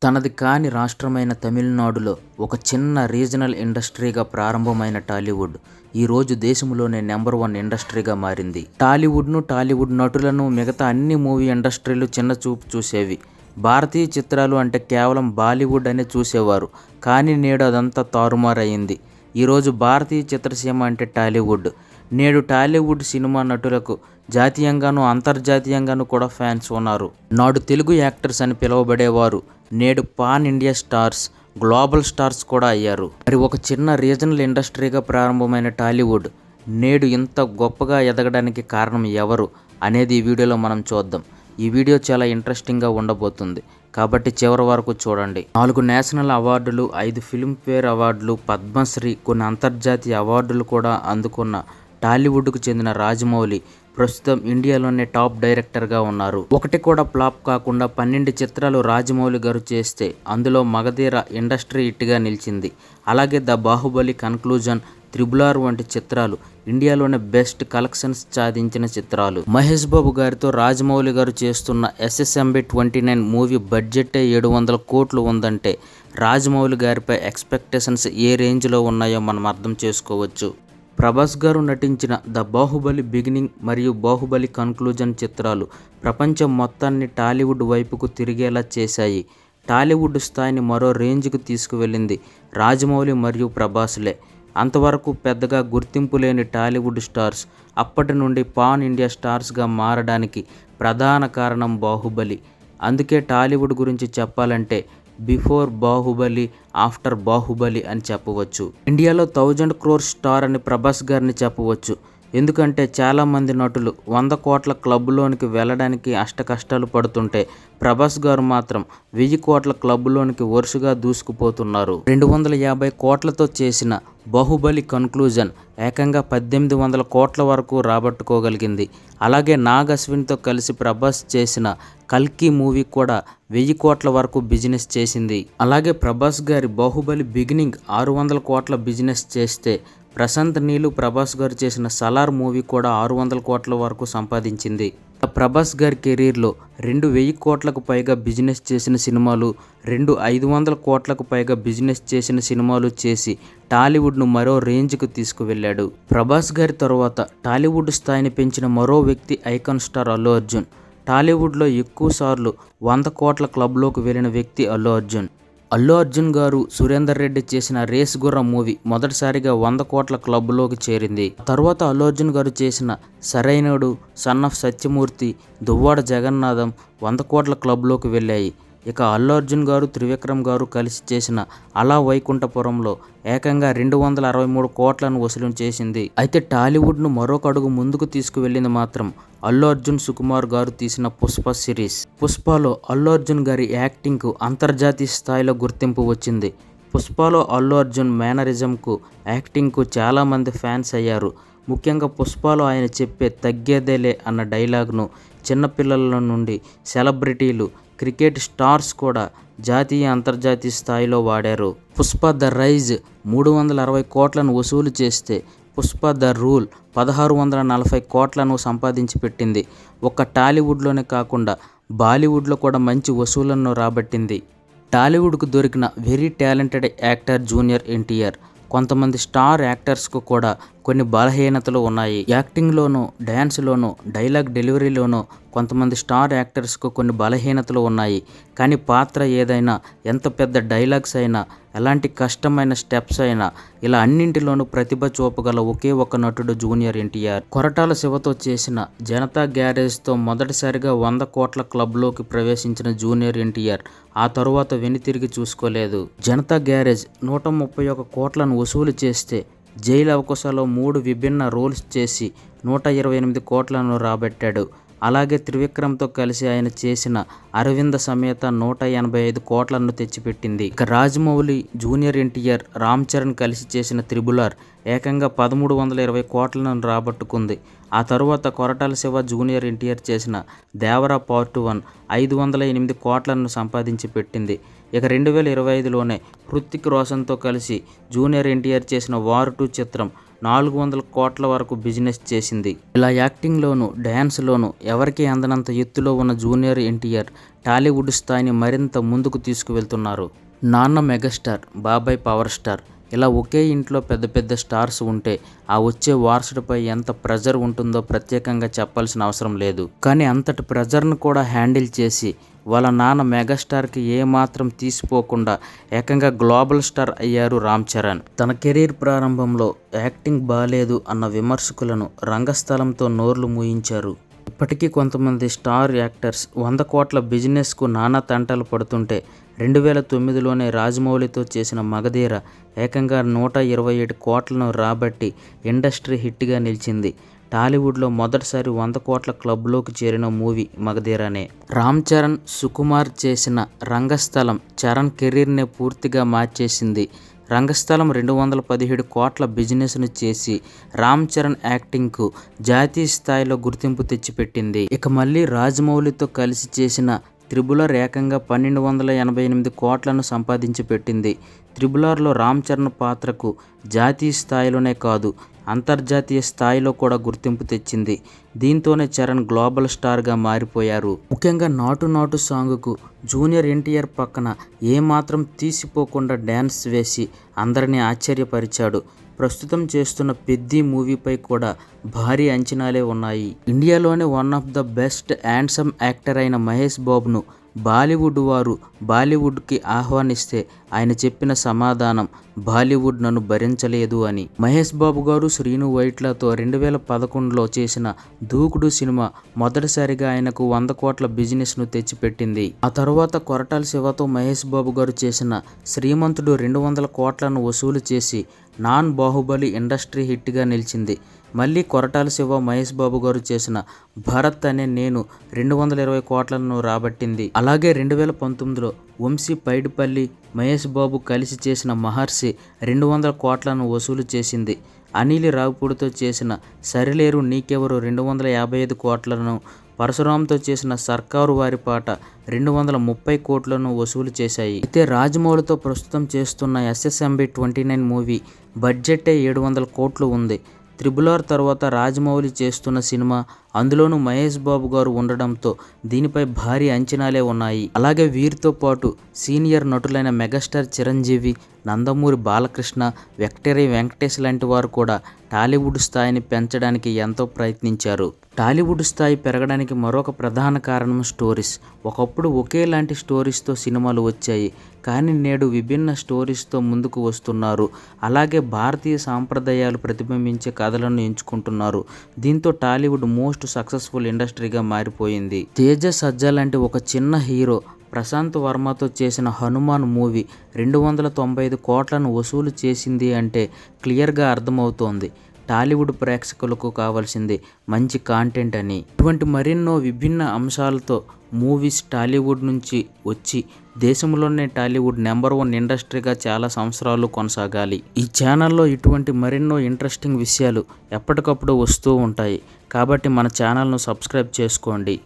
తనది కాని రాష్ట్రమైన తమిళనాడులో ఒక చిన్న రీజనల్ ఇండస్ట్రీగా ప్రారంభమైన టాలీవుడ్ ఈరోజు దేశంలోనే నెంబర్ 1 ఇండస్ట్రీగా మారింది. టాలీవుడ్ నటులను మిగతా అన్ని మూవీ ఇండస్ట్రీలు చిన్నచూపు చూసేవి. భారతీయ చిత్రాలు అంటే కేవలం బాలీవుడ్ అనే చూసేవారు. కానీ నేడు అదంతా తారుమారయింది. ఈరోజు భారతీయ చిత్రసీమ అంటే టాలీవుడ్. నేడు టాలీవుడ్ సినిమా నటులకు జాతీయంగానూ అంతర్జాతీయంగానూ కూడా ఫ్యాన్స్ ఉన్నారు. నాడు తెలుగు యాక్టర్స్ అని పిలువబడేవారు నేడు pan India stars, global stars కూడా అయ్యారు. మరి ఒక చిన్న రీజనల్ ఇండస్ట్రీగా ప్రారంభమైన టాలీవుడ్ నేడు ఇంత గొప్పగా ఎదగడానికి కారణం ఎవరు అనేది ఈ వీడియోలో మనం చూద్దాం. ఈ వీడియో చాలా ఇంట్రెస్టింగ్గా ఉండబోతుంది కాబట్టి చివరి వరకు చూడండి. 4 నేషనల్ అవార్డులు, 5 ఫిల్మ్ఫేర్ అవార్డులు, పద్మశ్రీ, కొన్ని అంతర్జాతీయ అవార్డులు కూడా అందుకున్న టాలీవుడ్కు చెందిన రాజమౌళి ప్రస్తుతం ఇండియాలోనే టాప్ డైరెక్టర్గా ఉన్నారు. ఒకటి కూడా ఫ్లాప్ కాకుండా 12 చిత్రాలు రాజమౌళి గారు చేస్తే అందులో మగధీర ఇండస్ట్రీ హిట్గా నిలిచింది. అలాగే the Baahubali, conclusion, triple R వంటి చిత్రాలు ఇండియాలోనే బెస్ట్ కలెక్షన్స్ సాధించిన చిత్రాలు. మహేష్ బాబు గారితో రాజమౌళి గారు చేస్తున్న SSMB 29 మూవీ బడ్జెటే 700 కోట్లు ఉందంటే రాజమౌళి గారిపై ఎక్స్పెక్టేషన్స్ ఏ రేంజ్లో ఉన్నాయో మనం అర్థం చేసుకోవచ్చు. ప్రభాస్ గారు నటించిన ద బాహుబలి బిగినింగ్ మరియు బాహుబలి కన్క్లూజన్ చిత్రాలు ప్రపంచం మొత్తాన్ని టాలీవుడ్ వైపుకు తిరిగేలా చేశాయి. టాలీవుడ్ స్థాయిని మరో రేంజ్కు తీసుకువెళ్ళింది రాజమౌళి మరియు ప్రభాస్లే. అంతవరకు పెద్దగా గుర్తింపు లేని టాలీవుడ్ స్టార్స్ అప్పటి నుండి పాన్ ఇండియా స్టార్స్గా మారడానికి ప్రధాన కారణం బాహుబలి. అందుకే టాలీవుడ్ గురించి చెప్పాలంటే బిఫోర్ బాహుబలి, ఆఫ్టర్ బాహుబలి అని చెప్పవచ్చు. ఇండియాలో 1000 crore స్టార్ అని ప్రభాస్ గారిని చెప్పవచ్చు. ఎందుకంటే చాలామంది నటులు 100 కోట్ల క్లబ్లోనికి వెళ్ళడానికి అష్టకష్టాలు పడుతుంటే ప్రభాస్ గారు మాత్రం 1000 కోట్ల క్లబ్లోనికి వరుసగా దూసుకుపోతున్నారు. 250 కోట్లతో చేసిన బాహుబలి కన్క్లూజన్ ఏకంగా 1800 కోట్ల వరకు రాబట్టుకోగలిగింది. అలాగే నాగ్ అశ్విన్తో కలిసి ప్రభాస్ చేసిన కల్కి మూవీ కూడా 1000 కోట్ల వరకు బిజినెస్ చేసింది. అలాగే ప్రభాస్ గారి బాహుబలి బిగినింగ్ 600 కోట్ల బిజినెస్ చేస్తే ప్రశాంత్ నీలు ప్రభాస్ గారు చేసిన సలార్ మూవీ కూడా 600 కోట్ల వరకు సంపాదించింది. ప్రభాస్ గారి కెరీర్లో 2000 కోట్లకు పైగా బిజినెస్ చేసిన సినిమాలు, 500 కోట్లకు పైగా బిజినెస్ చేసిన సినిమాలు చేసి టాలీవుడ్ను మరో రేంజ్కు తీసుకువెళ్ళాడు. ప్రభాస్ గారి తర్వాత టాలీవుడ్ స్థాయిని పెంచిన మరో వ్యక్తి ఐకాన్ స్టార్ అల్లు అర్జున్. టాలీవుడ్లో ఎక్కువ సార్లు 100 కోట్ల క్లబ్లోకి వెళ్ళిన వ్యక్తి అల్లు అర్జున్. అల్లు అర్జున్ గారు సురేందర్ రెడ్డి చేసిన రేస్ గుర్రం మూవీ మొదటిసారిగా 100 కోట్ల క్లబ్లోకి చేరింది. తర్వాత అల్లు అర్జున్ గారు చేసిన సరైనోడు, సన్ ఆఫ్ సత్యమూర్తి, దువ్వాడ జగన్నాథం 100 కోట్ల క్లబ్లోకి వెళ్ళాయి. ఇక అల్లు అర్జున్ గారు, త్రివిక్రమ్ గారు కలిసి చేసిన అలా వైకుంఠపురంలో ఏకంగా 263 కోట్లను వసూలు చేసింది. అయితే టాలీవుడ్ను మరొక అడుగు ముందుకు తీసుకువెళ్ళింది మాత్రం అల్లు అర్జున్ సుకుమార్ గారు తీసిన పుష్ప సిరీస్. పుష్పలో అల్లు అర్జున్ గారి యాక్టింగ్కు అంతర్జాతీయ స్థాయిలో గుర్తింపు వచ్చింది. పుష్పలో అల్లు అర్జున్ మేనరిజంకు, యాక్టింగ్కు చాలామంది ఫ్యాన్స్ అయ్యారు. ముఖ్యంగా పుష్పలో ఆయన చెప్పే తగ్గేదేలే అన్న డైలాగ్ను చిన్నపిల్లల నుండి సెలబ్రిటీలు, క్రికెట్ స్టార్స్ కూడా జాతీయ, అంతర్జాతీయ స్థాయిలో వాడారు. పుష్ప ద రైజ్ 360 కోట్లను వసూలు చేస్తే పుష్ప ద రూల్ 1640 కోట్లను సంపాదించి పెట్టింది. ఒక్క టాలీవుడ్లోనే కాకుండా బాలీవుడ్లో కూడా మంచి వసూళ్లను రాబట్టింది. టాలీవుడ్కు దొరికిన very talented actor junior NTR. కొంతమంది స్టార్ యాక్టర్స్కు కూడా కొన్ని బలహీనతలు ఉన్నాయి. యాక్టింగ్లోనూ, డ్యాన్స్లోనూ, డైలాగ్ డెలివరీలోనూ కొంతమంది స్టార్ యాక్టర్స్కు కొన్ని బలహీనతలు ఉన్నాయి. కానీ పాత్ర ఏదైనా, ఎంత పెద్ద డైలాగ్స్ అయినా, ఎలాంటి కష్టమైన స్టెప్స్ అయినా, ఇలా అన్నింటిలోనూ ప్రతిభ చూపగల ఒకే ఒక నటుడు జూనియర్ ఎన్టీఆర్. కొరటాల శివతో చేసిన జనతా గ్యారేజ్తో మొదటిసారిగా 100 కోట్ల క్లబ్లోకి ప్రవేశించిన జూనియర్ ఎన్టీఆర్ ఆ తరువాత వెనుతిరిగి చూసుకోలేదు. జనతా గ్యారేజ్ 131 కోట్లను వసూలు చేస్తే జైలు అవకాశాల్లో 3 విభిన్న రోల్స్ చేసి 128 కోట్లను రాబట్టాడు. అలాగే త్రివిక్రమ్తో కలిసి ఆయన చేసిన అరవింద సమేత 185 కోట్లను తెచ్చిపెట్టింది. ఇక రాజమౌళి, జూనియర్ ఎన్టీఆర్, రామ్ చరణ్ కలిసి చేసిన త్రిబుల్ ఆర్ ఏకంగా 1320 కోట్లను రాబట్టుకుంది. ఆ తరువాత కొరటాల శివ, జూనియర్ ఎన్టీఆర్ చేసిన దేవరా పార్ట్ 1 508 కోట్లను సంపాదించి పెట్టింది. ఇక 2025లోనే హృతిక్ రోషన్తో కలిసి జూనియర్ ఎన్టీఆర్ చేసిన వార్ 2 చిత్రం 400 కోట్ల వరకు బిజినెస్ చేసింది. ఇలా యాక్టింగ్లోను, డ్యాన్స్లోను ఎవరికీ అందనంత ఎత్తులో ఉన్న జూనియర్ ఎన్టీఆర్ టాలీవుడ్ స్థాయిని మరింత ముందుకు తీసుకువెళ్తున్నారు. నాన్న మెగాస్టార్, బాబాయ్ పవర్ స్టార్, ఇలా ఒకే ఇంట్లో పెద్ద పెద్ద స్టార్స్ ఉంటే ఆ వచ్చే వారసుడిపై ఎంత ప్రెజర్ ఉంటుందో ప్రత్యేకంగా చెప్పాల్సిన అవసరం లేదు. కానీ అంతటి ప్రెజర్ను కూడా హ్యాండిల్ చేసి వాళ్ళ నాన్న మెగాస్టార్కి ఏమాత్రం తీసిపోకుండా ఏకంగా గ్లోబల్ స్టార్ అయ్యారు రామ్ చరణ్. తన కెరీర్ ప్రారంభంలో యాక్టింగ్ బాలేదు అన్న విమర్శకులను రంగస్థలంతో నోర్లు మూయించారు. ఇప్పటికీ కొంతమంది స్టార్ యాక్టర్స్ 100 కోట్ల బిజినెస్కు నానా తంటాలు పడుతుంటే 2009లోనే రాజమౌళితో చేసిన మగధీర ఏకంగా 127 కోట్లను రాబట్టి ఇండస్ట్రీ హిట్గా నిలిచింది. టాలీవుడ్లో మొదటిసారి 100 కోట్ల క్లబ్లోకి చేరిన మూవీ మగధీరనే. రామ్ చరణ్, సుకుమార్ చేసిన రంగస్థలం చరణ్ కెరీర్నే పూర్తిగా మార్చేసింది. రంగస్థలం 217 కోట్ల బిజినెస్ను చేసి రామ్ చరణ్ యాక్టింగ్కు జాతీయ స్థాయిలో గుర్తింపు తెచ్చిపెట్టింది. ఇక మళ్ళీ రాజమౌళితో కలిసి చేసిన త్రిబులర్ ఏకంగా 1288 కోట్లను సంపాదించి పెట్టింది. త్రిబులర్లో రామ్ చరణ్ పాత్రకు జాతీయ స్థాయిలోనే కాదు అంతర్జాతీయ స్థాయిలో కూడా గుర్తింపు తెచ్చింది. దీంతోనే చరణ్ గ్లోబల్ స్టార్గా మారిపోయారు. ముఖ్యంగా నాటు నాటు సాంగ్కు జూనియర్ ఎన్టీఆర్ పక్కన ఏమాత్రం తీసిపోకుండా డ్యాన్స్ వేసి అందరినీ ఆశ్చర్యపరిచాడు. ప్రస్తుతం చేస్తున్న పెద్ది మూవీపై కూడా భారీ అంచనాలే ఉన్నాయి. ఇండియాలోనే one of the best handsome actor అయిన మహేష్ బాబును బాలీవుడ్ వారు బాలీవుడ్కి ఆహ్వానిస్తే ఆయన చెప్పిన సమాధానం బాలీవుడ్ నన్ను భరించలేదు అని. మహేష్ బాబు గారు శ్రీను వైట్లతో 2011లో చేసిన దూకుడు సినిమా మొదటిసారిగా ఆయనకు 100 కోట్ల బిజినెస్ను తెచ్చిపెట్టింది. ఆ తర్వాత కొరటాల శివతో మహేష్ బాబు గారు చేసిన శ్రీమంతుడు 200 కోట్లను వసూలు చేసి నాన్ బాహుబలి ఇండస్ట్రీ హిట్గా నిలిచింది. మళ్ళీ కొరటాల శివ, మహేష్ బాబు గారు చేసిన భరత్ అనే నేను 220 కోట్లను రాబట్టింది. అలాగే 2019లో వంశీ పైడిపల్లి, మహేష్ బాబు కలిసి చేసిన మహర్షి 200 కోట్లను వసూలు చేసింది. అనిల్ రావిపూడితో చేసిన సరిలేరు నీకెవరు 255 కోట్లను, పరశురామ్తో చేసిన సర్కారు వారి పాట 230 కోట్లను వసూలు చేశాయి. అయితే రాజమౌళితో ప్రస్తుతం చేస్తున్న SSMB 29 మూవీ బడ్జెటే 700 కోట్లు ఉంది. త్రిబులర్ తర్వాత రాజమౌళి చేస్తున్న సినిమా, అందులోనూ మహేష్ బాబు గారు ఉండడంతో దీనిపై భారీ అంచనాలే ఉన్నాయి. అలాగే వీరితో పాటు సీనియర్ నటులైన మెగాస్టార్ చిరంజీవి, నందమూరి బాలకృష్ణ, విక్టరీ వెంకటేష్ లాంటి వారు కూడా టాలీవుడ్ స్థాయిని పెంచడానికి ఎంతో ప్రయత్నించారు. టాలీవుడ్ స్థాయి పెరగడానికి మరొక ప్రధాన కారణం స్టోరీస్. ఒకప్పుడు ఒకేలాంటి స్టోరీస్తో సినిమాలు వచ్చాయి, కానీ నేడు విభిన్న స్టోరీస్తో ముందుకు వస్తున్నారు. అలాగే భారతీయ సాంప్రదాయాలు ప్రతిబింబించే కథలను ఎంచుకుంటున్నారు. దీంతో టాలీవుడ్ మోస్ట్ సక్సెస్ఫుల్ ఇండస్ట్రీగా మారిపోయింది. తేజ సజ్జా లాంటి ఒక చిన్న హీరో ప్రశాంత్ వర్మతో చేసిన హనుమాన్ మూవీ 295 కోట్లను వసూలు చేసింది అంటే క్లియర్గా అర్థమవుతోంది టాలీవుడ్ ప్రేక్షకులకు కావాల్సింది మంచి కాంటెంట్ అని. ఇటువంటి మరెన్నో విభిన్న అంశాలతో మూవీస్ టాలీవుడ్ నుంచి వచ్చి దేశంలోనే టాలీవుడ్ నెంబర్ 1 ఇండస్ట్రీగా చాలా సంవత్సరాలు కొనసాగాలి. ఈ ఛానల్లో ఇటువంటి మరెన్నో ఇంట్రెస్టింగ్ విషయాలు ఎప్పటికప్పుడు వస్తూ ఉంటాయి. కాబట్టి మన ఛానల్ను సబ్స్క్రైబ్ చేసుకోండి.